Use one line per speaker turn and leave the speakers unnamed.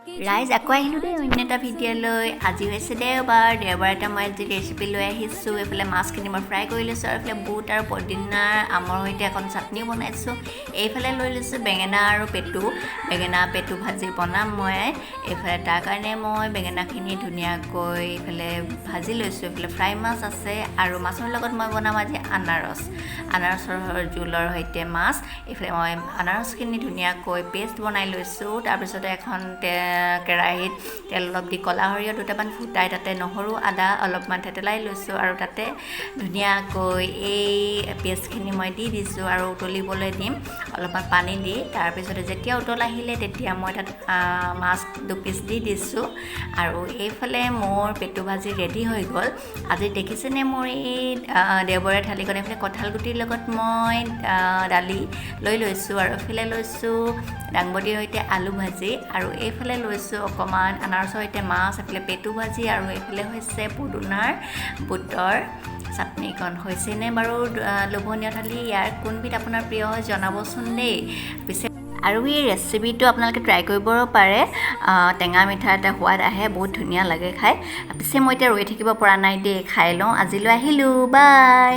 ৰাইজ আকৌ আহিলোঁ দেই অন্য এটা ভিডিঅ'লৈ। আজি হৈছে দেওবাৰ এটা মই আজি ৰেচিপি লৈ আহিছোঁ। এইফালে মাছখিনি মই ফ্ৰাই কৰি লৈছোঁ আৰু এইফালে বুট আৰু পদিনাৰ আমৰ সৈতে এখন চাটনিও বনাইছোঁ। এইফালে লৈ লৈছোঁ বেঙেনা আৰু পেটু ভাজি বনাম মই। এইফালে তাৰ কাৰণে মই বেঙেনাখিনি ধুনীয়াকৈ এইফালে ভাজি লৈছোঁ। এইফালে ফ্ৰাই মাছ আছে আৰু মাছৰ লগত মই বনাম আজি আনাৰসৰ জোলৰ সৈতে মাছ। এইফালে মই আনাৰসখিনি ধুনীয়াকৈ পেষ্ট বনাই লৈছোঁ। তাৰপিছতে এখন কেৰাহীত তেল অলপ দি ক'লা সৰিয়হ দুটামান ফুটাই তাতে নহৰু আদা অলপমান থেতেলাই লৈছোঁ আৰু তাতে ধুনীয়াকৈ এই পেষ্টখিনি মই দি দিছোঁ আৰু উতলিবলৈ দিম অলপমান পানী দি। তাৰপিছতে যেতিয়া উতল আহিলে তেতিয়া মই তাত মাছ 2 পিচ দি দিছোঁ আৰু এইফালে মোৰ পেটু ভাজি ৰেডি হৈ গ'ল। আজি দেখিছেনে মোৰ এই দেওবৰীয়া থালিখন। এইফালে কঁঠাল গুটিৰ লগত মই দালি লৈ লৈছোঁ আৰু এইফালে লৈছোঁ দাংবডিৰ সৈতে আলু ভাজি আৰু এইফালে লৈছোঁ অকণমান আনাৰসৰ সৈতে মাছ, এইফালে পেটু ভাজি আৰু এইফালে হৈছে পদুনাৰ বুটৰ চাটনিখন। হৈছেনে বাৰু লোভনীয় থালি? ইয়াৰ কোনবিধ আপোনাৰ প্ৰিয় হয় জনাবচোন দেই। পিছে আৰু এই ৰেচিপিটো আপোনালোকে ট্ৰাই কৰিব পাৰে। টেঙা মিঠা এটা সোৱাদ আহে, বহুত ধুনীয়া লাগে খাই। পিছে মই এতিয়া ৰৈ থাকিব পৰা নাই দেই, খাই লওঁ। আজিলৈ আহিলোঁ, বাই।